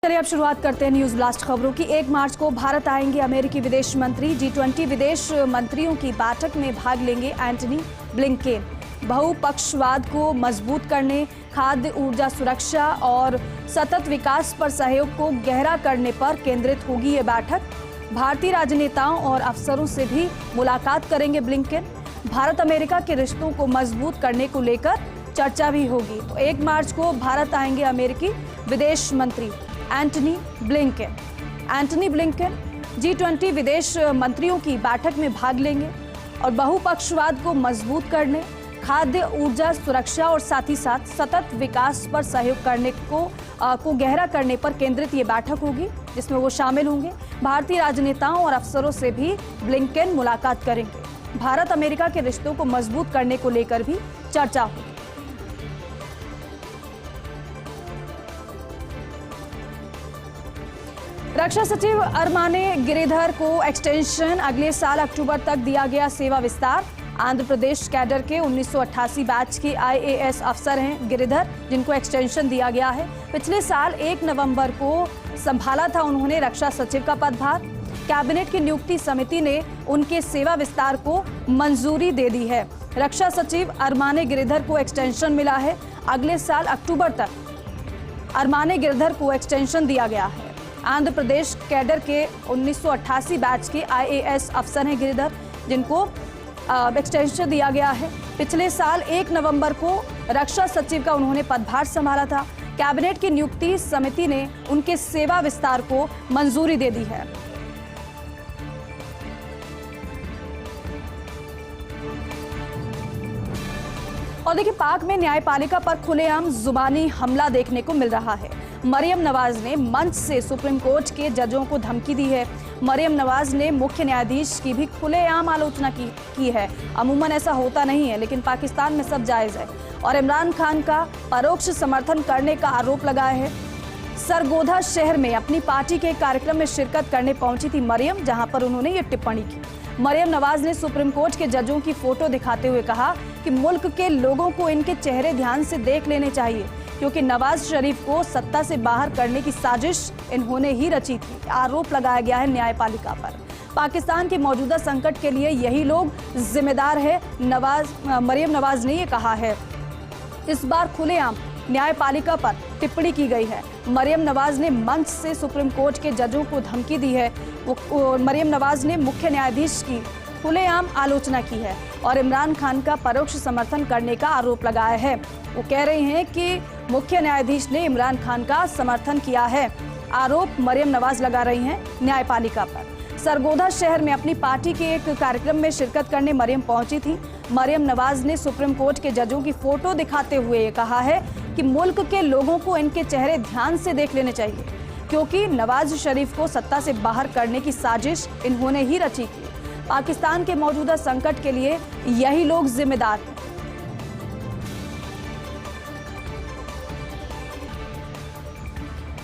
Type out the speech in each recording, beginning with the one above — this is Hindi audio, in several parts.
चलिए अब शुरुआत करते हैं न्यूज ब्लास्ट खबरों की। 1 मार्च को भारत आएंगे अमेरिकी विदेश मंत्री। G20 विदेश मंत्रियों की बैठक में भाग लेंगे एंटनी ब्लिंकेन। बहुपक्षवाद को मजबूत करने, खाद्य ऊर्जा सुरक्षा और सतत विकास पर सहयोग को गहरा करने पर केंद्रित होगी ये बैठक। भारतीय राजनेताओं और अफसरों से भी मुलाकात करेंगे ब्लिंकेन। भारत अमेरिका के रिश्तों को मजबूत करने को लेकर चर्चा भी होगी। तो 1 मार्च को भारत आएंगे अमेरिकी विदेश मंत्री Antony Blinken. Antony Blinken G20 विदेश मंत्रियों की बैठक में भाग लेंगे और बहुपक्षवाद को मजबूत करने, खाद्य ऊर्जा सुरक्षा और साथ ही साथ सतत विकास पर सहयोग करने को गहरा करने पर केंद्रित ये बैठक होगी, जिसमें वो शामिल होंगे। भारतीय राजनेताओं और अफसरों से भी ब्लिंकेन मुलाकात करेंगे। भारत अमेरिका के रिश्तों को मजबूत करने को लेकर भी चर्चा होगी। रक्षा सचिव अरमाने गिरिधर को एक्सटेंशन, अगले साल अक्टूबर तक दिया गया सेवा विस्तार। आंध्र प्रदेश कैडर के 1988 बैच के IAS अफसर हैं गिरिधर, जिनको एक्सटेंशन दिया गया है। पिछले साल 1 नवंबर को संभाला था उन्होंने रक्षा सचिव का पदभार। कैबिनेट की नियुक्ति समिति ने उनके सेवा विस्तार को मंजूरी दे दी है। रक्षा सचिव अरमाने गिरिधर को एक्सटेंशन मिला है। अगले साल अक्टूबर तक अरमाने गिरिधर को एक्सटेंशन दिया गया है। आंध्र प्रदेश कैडर के 1988 बैच के IAS अफसर हैं गिरिधर, जिनको एक्सटेंशन दिया गया है। पिछले साल 1 नवंबर को रक्षा सचिव का उन्होंने पदभार संभाला था। कैबिनेट की नियुक्ति समिति ने उनके सेवा विस्तार को मंजूरी दे दी है। और देखिए, पाक में न्यायपालिका पर खुलेआम जुबानी हमला देखने को मिल रहा है। मरियम नवाज ने मंच से सुप्रीम कोर्ट के जजों को धमकी दी है। मरियम नवाज ने मुख्य न्यायाधीश की भी खुलेआम आलोचना की है। अमूमन ऐसा होता नहीं है, लेकिन पाकिस्तान में सब जायज है। और इमरान खान का परोक्ष समर्थन करने का आरोप लगाया है। सरगोधा शहर में अपनी पार्टी के कार्यक्रम में शिरकत करने पहुंची थी मरियम, जहां पर उन्होंने ये टिप्पणी की। मरियम नवाज ने सुप्रीम कोर्ट के जजों की फोटो दिखाते हुए कहा कि मुल्क के लोगों को इनके चेहरे ध्यान से देख लेने चाहिए, क्योंकि नवाज शरीफ को सत्ता से बाहर करने की साजिश इन्होंने ही रची थी। आरोप लगाया गया है न्यायपालिका पर। पाकिस्तान के मौजूदा संकट के लिए यही लोग जिम्मेदार है, मरियम नवाज ने ये कहा है। इस बार खुलेआम न्यायपालिका पर टिप्पणी की गई है। मरियम नवाज ने मंच से सुप्रीम कोर्ट के जजों को धमकी दी है। मरियम नवाज ने मुख्य न्यायाधीश की खुलेआम आलोचना की है और इमरान खान का परोक्ष समर्थन करने का आरोप लगाया है। वो कह रहे हैं कि मुख्य न्यायाधीश ने इमरान खान का समर्थन किया है। आरोप मरियम नवाज लगा रही हैं न्यायपालिका पर। सरगोधा शहर में अपनी पार्टी के एक कार्यक्रम में शिरकत करने मरियम पहुंची थी। मरियम नवाज ने सुप्रीम कोर्ट के जजों की फोटो दिखाते हुए ये कहा है कि मुल्क के लोगों को इनके चेहरे ध्यान से देख लेने चाहिए, क्योंकि नवाज शरीफ को सत्ता से बाहर करने की साजिश इन्होंने ही रची थी। पाकिस्तान के मौजूदा संकट के लिए यही लोग जिम्मेदार हैं।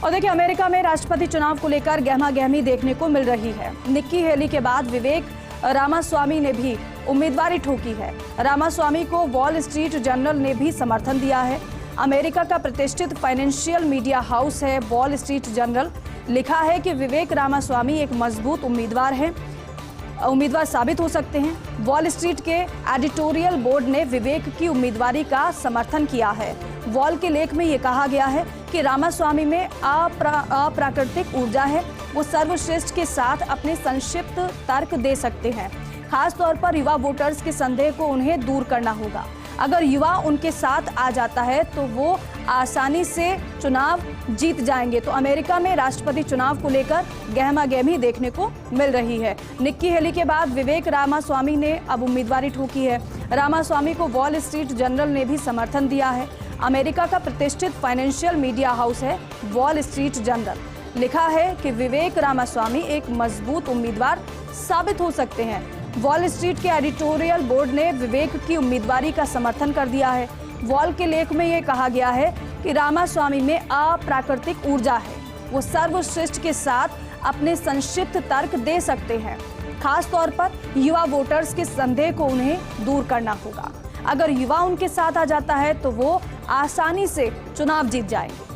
और देखिए, अमेरिका में राष्ट्रपति चुनाव को लेकर गहमागहमी देखने को मिल रही है। निक्की हेली के बाद विवेक रामास्वामी ने भी उम्मीदवारी ठोकी है। रामास्वामी को वॉल स्ट्रीट जर्नल ने भी समर्थन दिया है। अमेरिका का प्रतिष्ठित फाइनेंशियल मीडिया हाउस है वॉल स्ट्रीट जर्नल, लिखा है कि विवेक रामास्वामी एक मजबूत उम्मीदवार साबित हो सकते हैं। वॉल स्ट्रीट के एडिटोरियल बोर्ड ने विवेक की उम्मीदवारी का समर्थन किया है। वॉल के लेख में ये कहा गया है कि रामास्वामी में अप्राकृतिक ऊर्जा है। वो सर्वश्रेष्ठ के साथ अपने संक्षिप्त तर्क दे सकते हैं। खास तौर पर युवा वोटर्स के संदेह को उन्हें दूर करना होगा। अगर युवा उनके साथ आ जाता है तो वो आसानी से चुनाव जीत जाएंगे। तो अमेरिका में राष्ट्रपति चुनाव को लेकर गहमागहमी देखने को मिल रही है। निक्की हेली के बाद विवेक रामास्वामी ने अब उम्मीदवारी ठोकी है। रामास्वामी को वॉल स्ट्रीट जर्नल ने भी समर्थन दिया है। अमेरिका का प्रतिष्ठित फाइनेंशियल मीडिया हाउस है वॉल स्ट्रीट जर्नल, लिखा है कि विवेक रामास्वामी एक मजबूत उम्मीदवार साबित हो सकते हैं। वॉल स्ट्रीट के एडिटोरियल बोर्ड ने विवेक की उम्मीदवारी का समर्थन कर दिया है। वॉल के लेख में ये कहा गया है कि रामास्वामी में अप्राकृतिक ऊर्जा है। वो सर्वश्रेष्ठ के साथ अपने संक्षिप्त तर्क दे सकते हैं। खास तौर पर युवा वोटर्स के संदेह को उन्हें दूर करना होगा। अगर युवा उनके साथ आ जाता है तो वो आसानी से चुनाव जीत जाएंगे।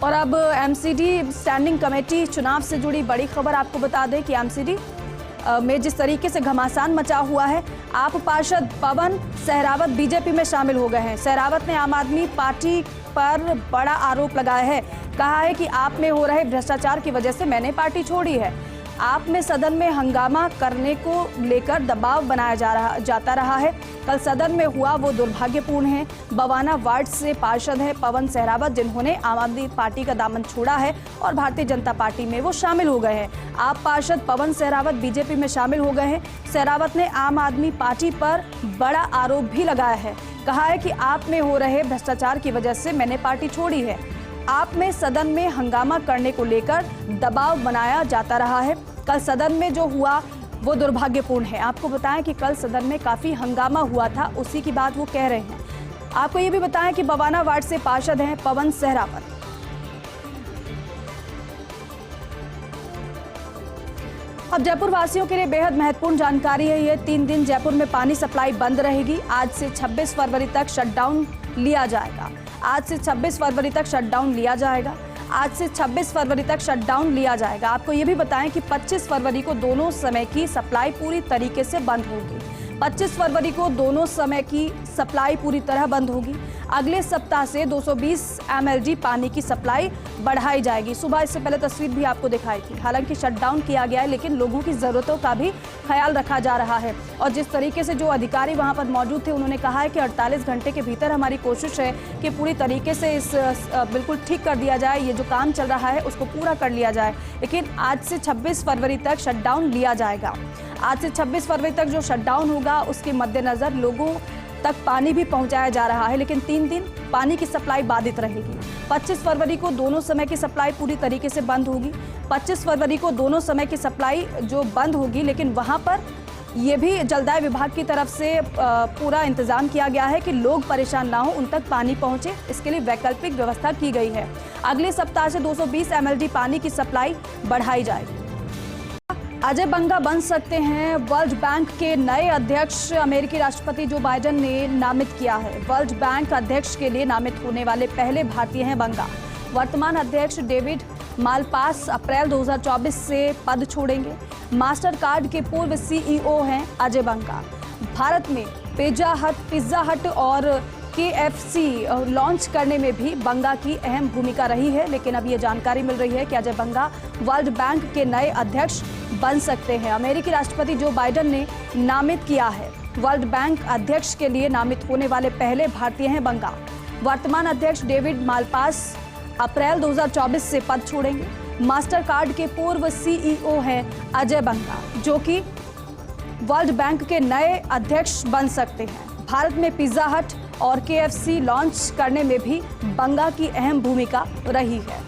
और अब एमसीडी स्टैंडिंग कमेटी चुनाव से जुड़ी बड़ी खबर आपको बता दें कि एमसीडी में जिस तरीके से घमासान मचा हुआ है, आप पार्षद पवन सहरावत बीजेपी में शामिल हो गए हैं। सहरावत ने आम आदमी पार्टी पर बड़ा आरोप लगाया है। कहा है कि आप में हो रहे भ्रष्टाचार की वजह से मैंने पार्टी छोड़ी है। आप में सदन में हंगामा करने को लेकर दबाव बनाया जाता रहा है। कल सदन में हुआ वो दुर्भाग्यपूर्ण है। बवाना वार्ड से पार्षद है पवन सहरावत, जिन्होंने आम आदमी पार्टी का दामन छोड़ा है और भारतीय जनता पार्टी में वो शामिल हो गए हैं। आप पार्षद पवन सहरावत बीजेपी में शामिल हो गए हैं। सहरावत ने आम आदमी पार्टी पर बड़ा आरोप भी लगाया है। कहा है कि आप में हो रहे भ्रष्टाचार की वजह से मैंने पार्टी छोड़ी है। आप में सदन में हंगामा करने को लेकर दबाव बनाया जाता रहा है। कल सदन में जो हुआ वो दुर्भाग्यपूर्ण है। आपको बताएं कि कल सदन में काफी हंगामा हुआ था, उसी की बात वो कह रहे हैं। आपको ये भी बताएं कि बवाना वार्ड से पार्षद हैं पवन सहरावत। अब जयपुर वासियों के लिए बेहद महत्वपूर्ण जानकारी है। ये 3 दिन जयपुर में पानी सप्लाई बंद रहेगी। आज से 26 फरवरी तक शटडाउन लिया जाएगा। आज से 26 फरवरी तक शटडाउन लिया जाएगा। आज से 26 फरवरी तक शटडाउन लिया जाएगा। आपको ये भी बताएं कि 25 फरवरी को दोनों समय की सप्लाई पूरी तरीके से बंद होगी। 25 फरवरी को दोनों समय की सप्लाई पूरी तरह बंद होगी। अगले सप्ताह से 220 mld पानी की सप्लाई बढ़ाई जाएगी। सुबह इससे पहले तस्वीर भी आपको दिखाई थी। हालांकि शटडाउन किया गया है, लेकिन लोगों की ज़रूरतों का भी ख्याल रखा जा रहा है। और जिस तरीके से जो अधिकारी वहां पर मौजूद थे, उन्होंने कहा है कि 48 घंटे के भीतर हमारी कोशिश है कि पूरी तरीके से इस बिल्कुल ठीक कर दिया जाए। ये जो काम चल रहा है उसको पूरा कर लिया जाए। लेकिन आज से 26 फरवरी तक शटडाउन लिया जाएगा। आज से 26 फरवरी तक जो शटडाउन होगा उसके मद्देनज़र लोगों तक पानी भी पहुंचाया जा रहा है, लेकिन 3 दिन पानी की सप्लाई बाधित रहेगी। 25 फरवरी को दोनों समय की सप्लाई पूरी तरीके से बंद होगी। 25 फरवरी को दोनों समय की सप्लाई जो बंद होगी, लेकिन वहां पर ये भी जलदाय विभाग की तरफ से पूरा इंतजाम किया गया है कि लोग परेशान ना हो, उन तक पानी पहुंचे। इसके लिए वैकल्पिक व्यवस्था की गई है। अगले सप्ताह से 220 mld पानी की सप्लाई बढ़ाई जाएगी। अजय बंगा बन सकते हैं वर्ल्ड बैंक के नए अध्यक्ष। अमेरिकी राष्ट्रपति जो बाइडेन ने नामित किया है। वर्ल्ड बैंक अध्यक्ष के लिए नामित होने वाले पहले भारतीय हैं बंगा। वर्तमान अध्यक्ष डेविड मालपास अप्रैल 2024 से पद छोड़ेंगे। मास्टर कार्ड के पूर्व CEO हैं अजय बंगा। भारत में पिज्जा हट और KFC लॉन्च करने में भी बंगा की अहम भूमिका रही है। लेकिन अब ये जानकारी मिल रही है कि अजय बंगा वर्ल्ड बैंक के नए अध्यक्ष बन सकते हैं। अमेरिकी राष्ट्रपति जो बाइडेन ने नामित किया है। वर्ल्ड बैंक अध्यक्ष के लिए नामित होने वाले पहले भारतीय हैं बंगा। वर्तमान अध्यक्ष डेविड मालपास अप्रैल 2024 से पद छोड़ेंगे। मास्टर कार्ड के पूर्व CEO हैं अजय बंगा, जो कि वर्ल्ड बैंक के नए अध्यक्ष बन सकते हैं। भारत में पिज्जा हट और KFC लॉन्च करने में भी बंगा की अहम भूमिका रही है।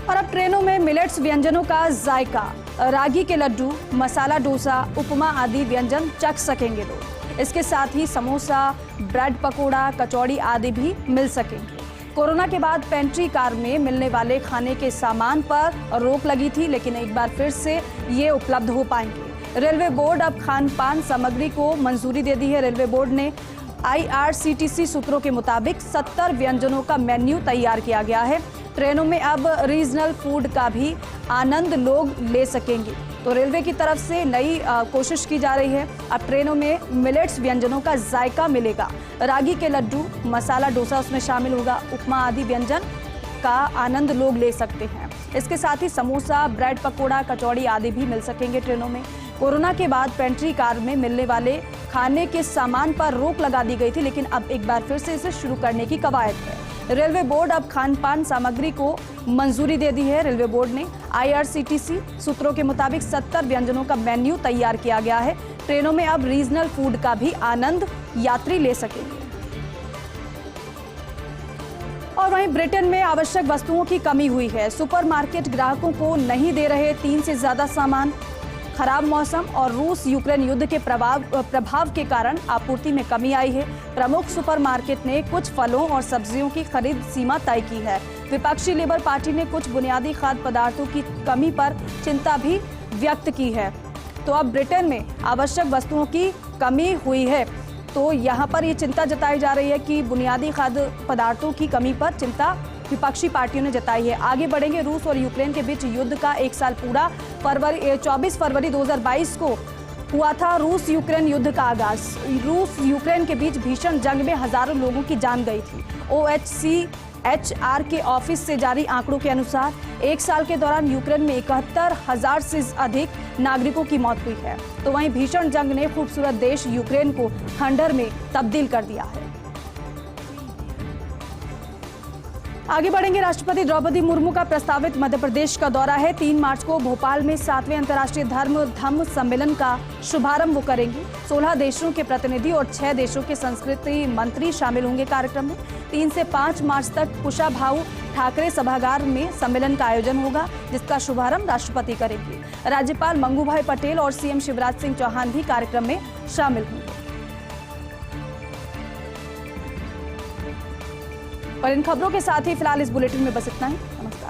और अब ट्रेनों में मिलेट्स व्यंजनों का जायका, रागी के लड्डू, मसाला डोसा, उपमा आदि व्यंजन चख सकेंगे लोग। इसके साथ ही समोसा, ब्रेड पकोड़ा, कचौड़ी आदि भी मिल सकेंगे। कोरोना के बाद पेंट्री कार में मिलने वाले खाने के सामान पर रोक लगी थी, लेकिन एक बार फिर से ये उपलब्ध हो पाएंगे। रेलवे बोर्ड अब खान पान सामग्री को मंजूरी दे दी है। रेलवे बोर्ड ने IRCTC सूत्रों के मुताबिक 70 व्यंजनों का मेन्यू तैयार किया गया है। ट्रेनों में अब रीजनल फूड का भी आनंद लोग ले सकेंगे। तो रेलवे की तरफ से नई कोशिश की जा रही है। अब ट्रेनों में मिलेट्स व्यंजनों का जायका मिलेगा। रागी के लड्डू, मसाला डोसा उसमें शामिल होगा। उपमा आदि व्यंजन का आनंद लोग ले सकते हैं। इसके साथ ही समोसा, ब्रेड पकोड़ा, कचौड़ी आदि भी मिल सकेंगे ट्रेनों में। कोरोना के बाद पेंट्री कार में मिलने वाले खाने के सामान पर रोक लगा दी गई थी, लेकिन अब एक बार फिर से इसे शुरू करने की कवायद है। रेलवे बोर्ड अब खान पान सामग्री को मंजूरी दे दी है। रेलवे बोर्ड ने IRCTC सूत्रों के मुताबिक 70 व्यंजनों का मेन्यू तैयार किया गया है। ट्रेनों में अब रीजनल फूड का भी आनंद यात्री ले सकेंगे। और वहीं ब्रिटेन में आवश्यक वस्तुओं की कमी हुई है। सुपरमार्केट ग्राहकों को नहीं दे रहे 3 से ज्यादा सामान। खराब मौसम और रूस यूक्रेन युद्ध के प्रभाव के कारण आपूर्ति में कमी आई है। प्रमुख सुपरमार्केट ने कुछ फलों और सब्जियों की खरीद सीमा तय की है। विपक्षी लेबर पार्टी ने कुछ बुनियादी खाद्य पदार्थों की कमी पर चिंता भी व्यक्त की है। तो अब ब्रिटेन में आवश्यक वस्तुओं की कमी हुई है। तो यहाँ पर ये चिंता जताई जा रही है कि बुनियादी खाद्य पदार्थों की कमी पर चिंता विपक्षी पार्टियों ने जताई है। आगे बढ़ेंगे। रूस और यूक्रेन के बीच युद्ध का 1 साल पूरा। 24 फरवरी 2022 को हुआ था रूस यूक्रेन युद्ध का आगाज। रूस यूक्रेन के बीच भीषण जंग में हजारों लोगों की जान गई थी। OHCHR के ऑफिस से जारी आंकड़ों के अनुसार 1 साल के दौरान यूक्रेन में 71,000 से अधिक नागरिकों की मौत हुई है। तो वहीं भीषण जंग ने खूबसूरत देश यूक्रेन को खंडहर में तब्दील कर दिया है। आगे बढ़ेंगे। राष्ट्रपति द्रौपदी मुर्मू का प्रस्तावित मध्य प्रदेश का दौरा है। 3 मार्च को भोपाल में 7वें अंतर्राष्ट्रीय धम्म सम्मेलन का शुभारंभ वो करेंगी। 16 देशों के प्रतिनिधि और 6 देशों के संस्कृति मंत्री शामिल होंगे कार्यक्रम में। 3 से 5 मार्च तक कुशाभाऊ ठाकरे सभागार में सम्मेलन का आयोजन होगा, जिसका शुभारंभ राष्ट्रपति करेंगे। राज्यपाल मंगूभाई पटेल और CM शिवराज सिंह चौहान भी कार्यक्रम में शामिल होंगे। और इन खबरों के साथ ही फिलहाल इस बुलेटिन में बस इतना ही। नमस्कार।